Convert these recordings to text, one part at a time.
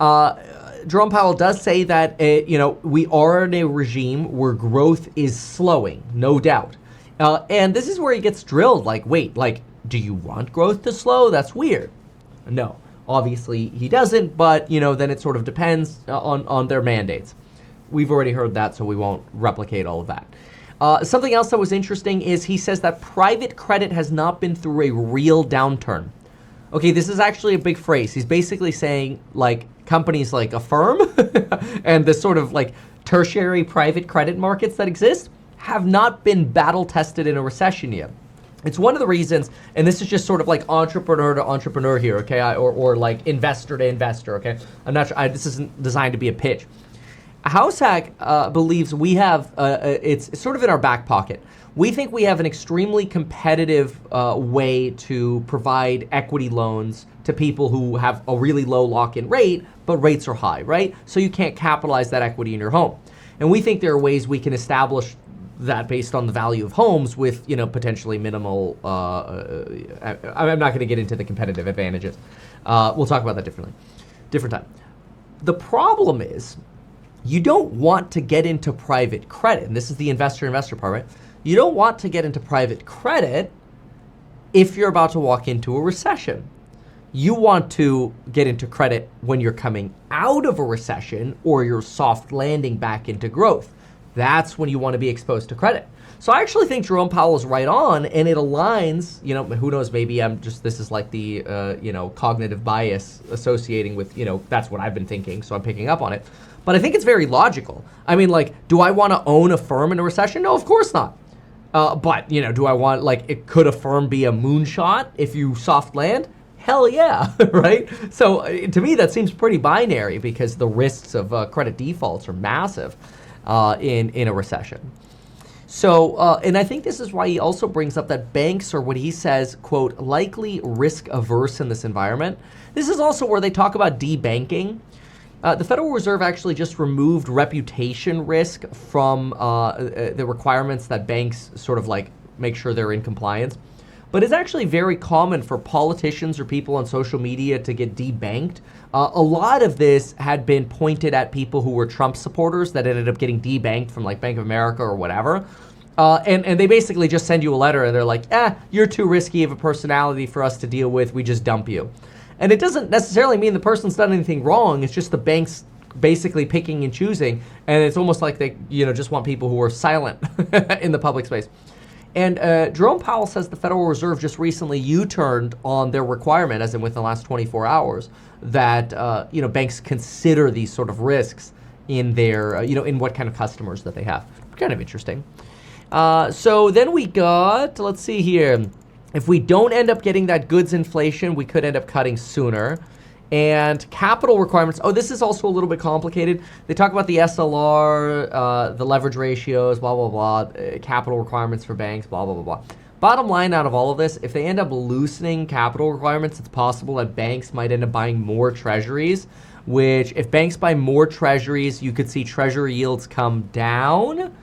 Jerome Powell does say that, we are in a regime where growth is slowing, no doubt. And this is where he gets drilled. Like, wait, like, do you want growth to slow? That's weird. No, obviously he doesn't, but, then it sort of depends on their mandates. We've already heard that, so we won't replicate all of that. Something else that was interesting is he says that private credit has not been through a real downturn. Okay, this is actually a big phrase. He's basically saying, like, companies like Affirm and the sort of like tertiary private credit markets that exist have not been battle tested in a recession yet. It's one of the reasons, and this is just sort of like entrepreneur to entrepreneur here, okay, or like investor to investor, okay. I'm not sure. This isn't designed to be a pitch. Househack believes we have, it's sort of in our back pocket. We think we have an extremely competitive way to provide equity loans to people who have a really low lock-in rate, but rates are high, right? So you can't capitalize that equity in your home. And we think there are ways we can establish that based on the value of homes with, potentially minimal, I'm not going to get into the competitive advantages. We'll talk about that different time. The problem is you don't want to get into private credit. And this is the investor part, right? You don't want to get into private credit if you're about to walk into a recession. You want to get into credit when you're coming out of a recession or you're soft landing back into growth. That's when you want to be exposed to credit. So I actually think Jerome Powell is right on, and it aligns, who knows, maybe this is like the, cognitive bias associating with, that's what I've been thinking, so I'm picking up on it. But I think it's very logical. I mean, like, do I want to own a firm in a recession? No, of course not. But, do I want, could a firm be a moonshot if you soft land? Hell yeah, right? So to me, that seems pretty binary because the risks of credit defaults are massive in a recession. So, and I think this is why he also brings up that banks are what he says, quote, likely risk averse in this environment. This is also where they talk about debanking. The Federal Reserve actually just removed reputation risk from the requirements that banks sort of like make sure they're in compliance. But it's actually very common for politicians or people on social media to get debanked. A lot of this had been pointed at people who were Trump supporters that ended up getting debanked from like Bank of America or whatever. And they basically just send you a letter and they're like, you're too risky of a personality for us to deal with. We just dump you. And it doesn't necessarily mean the person's done anything wrong. It's just the banks basically picking and choosing. And it's almost like they, just want people who are silent in the public space. And Jerome Powell says the Federal Reserve just recently U-turned on their requirement, as in within the last 24 hours, that banks consider these sort of risks in their, in what kind of customers that they have. Kind of interesting. So then we got, let's see here. If we don't end up getting that goods inflation, we could end up cutting sooner. And capital requirements. Oh, this is also a little bit complicated. They talk about the SLR, the leverage ratios, blah, blah, blah, capital requirements for banks, blah, blah, blah, blah. Bottom line out of all of this, if they end up loosening capital requirements, it's possible that banks might end up buying more treasuries, which if banks buy more treasuries, you could see treasury yields come down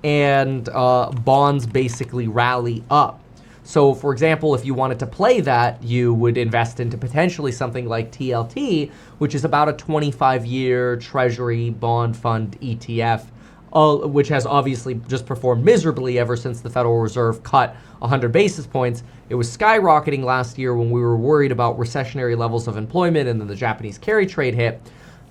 and bonds basically rally up. So, for example, if you wanted to play that, you would invest into potentially something like TLT, which is about a 25-year Treasury bond fund ETF, which has obviously just performed miserably ever since the Federal Reserve cut 100 basis points. It was skyrocketing last year when we were worried about recessionary levels of employment, and then the Japanese carry trade hit.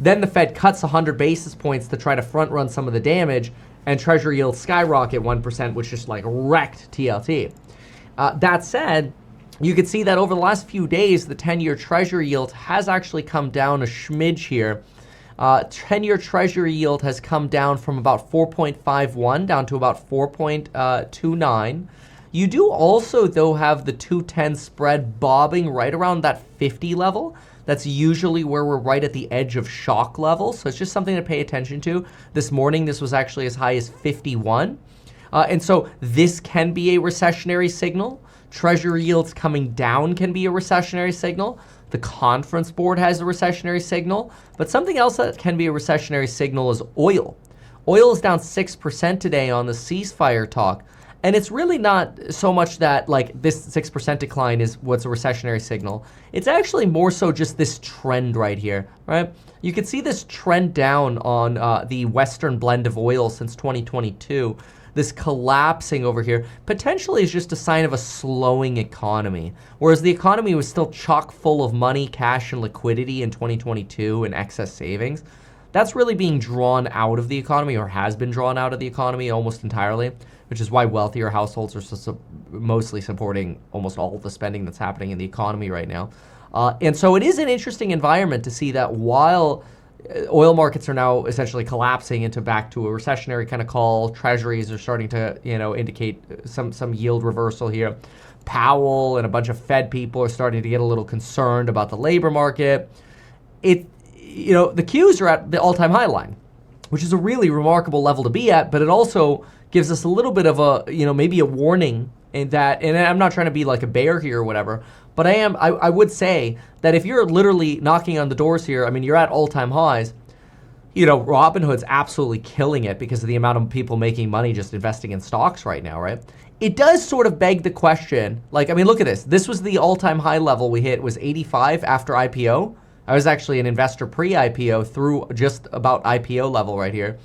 Then the Fed cuts 100 basis points to try to front run some of the damage, and Treasury yields skyrocket 1%, which just like wrecked TLT. That said, you could see that over the last few days, the 10-year Treasury yield has actually come down a smidge here. 10-year Treasury yield has come down from about 4.51 down to about 4.29. You do also, though, have the 210 spread bobbing right around that 50 level. That's usually where we're right at the edge of shock level, so it's just something to pay attention to. This morning, this was actually as high as 51. And so this can be a recessionary signal. Treasury yields coming down can be a recessionary signal. The conference board has a recessionary signal. But something else that can be a recessionary signal is oil. Oil is down 6% today on the ceasefire talk. And it's really not so much that like this 6% decline is what's a recessionary signal. It's actually more so just this trend right here, right? You can see this trend down on the Western blend of oil since 2022. This collapsing over here potentially is just a sign of a slowing economy. Whereas the economy was still chock full of money, cash, and liquidity in 2022 and excess savings. That's really being drawn out of the economy, or has been drawn out of the economy almost entirely, which is why wealthier households are mostly supporting almost all of the spending that's happening in the economy right now. And so it is an interesting environment to see that while oil markets are now essentially collapsing into back to a recessionary kind of call, treasuries are starting to, indicate some yield reversal here. Powell and a bunch of Fed people are starting to get a little concerned about the labor market. The Qs are at the all-time high line, which is a really remarkable level to be at, but it also gives us a little bit of a, maybe a warning in that, and I'm not trying to be like a bear here or whatever, but I would say that if you're literally knocking on the doors here, I mean, you're at all-time highs. Robinhood's absolutely killing it because of the amount of people making money just investing in stocks right now, right? It does sort of beg the question, look at this. This was the all-time high level we hit, was 85 after IPO. I was actually an investor pre-IPO through just about IPO level right here,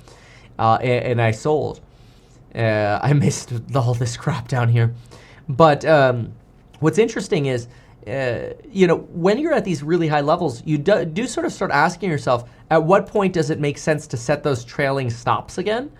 and I sold. I missed all this crap down here. But what's interesting is, when you're at these really high levels, you do sort of start asking yourself, at what point does it make sense to set those trailing stops again?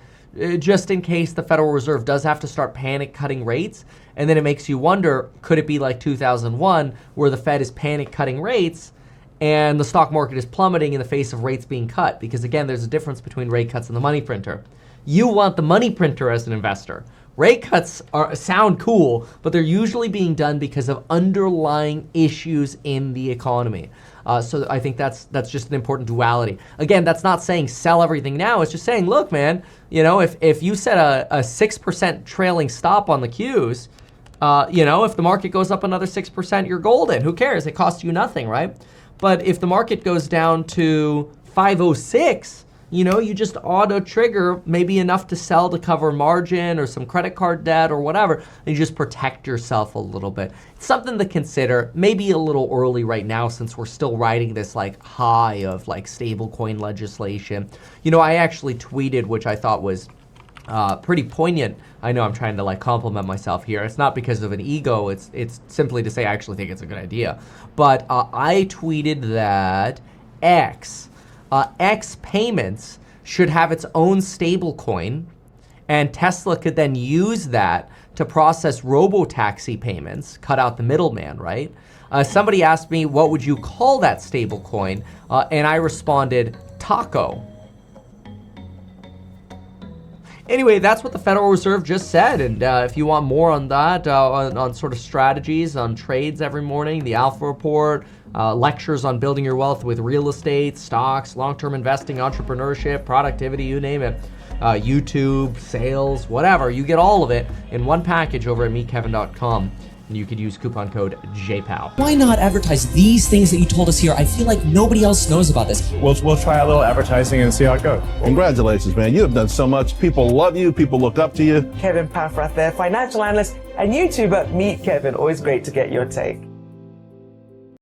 Just in case the Federal Reserve does have to start panic cutting rates. And then it makes you wonder, could it be like 2001 where the Fed is panic cutting rates and the stock market is plummeting in the face of rates being cut? Because again, there's a difference between rate cuts and the money printer. You want the money printer as an investor. Rate cuts sound cool, but they're usually being done because of underlying issues in the economy. So I think that's just an important duality. Again, that's not saying sell everything now. It's just saying, look, man, if you set a 6% trailing stop on the Qs, if the market goes up another 6%, you're golden. Who cares? It costs you nothing, right? But if the market goes down to 506, you just auto trigger maybe enough to sell to cover margin or some credit card debt or whatever, and you just protect yourself a little bit. It's something to consider, maybe a little early right now since we're still riding this high of stablecoin legislation. I actually tweeted, which I thought was pretty poignant. I know I'm trying to compliment myself here. It's not because of an ego. It's simply to say I actually think it's a good idea. But I tweeted that X Payments should have its own stablecoin, and Tesla could then use that to process robo-taxi payments, cut out the middleman, right? Somebody asked me, what would you call that stablecoin? And I responded, Taco. Anyway, that's what the Federal Reserve just said. And if you want more on that, on sort of strategies, on trades every morning, the Alpha Report, lectures on building your wealth with real estate, stocks, long-term investing, entrepreneurship, productivity, you name it, YouTube, sales, whatever. You get all of it in one package over at meetkevin.com. And you could use coupon code JPOW. Why not advertise these things that you told us here? I feel like nobody else knows about this. We'll try a little advertising and see how it goes. Congratulations, man. You have done so much. People love you. People look up to you. Kevin Paffrath there, financial analyst and YouTuber. Meet Kevin. Always great to get your take.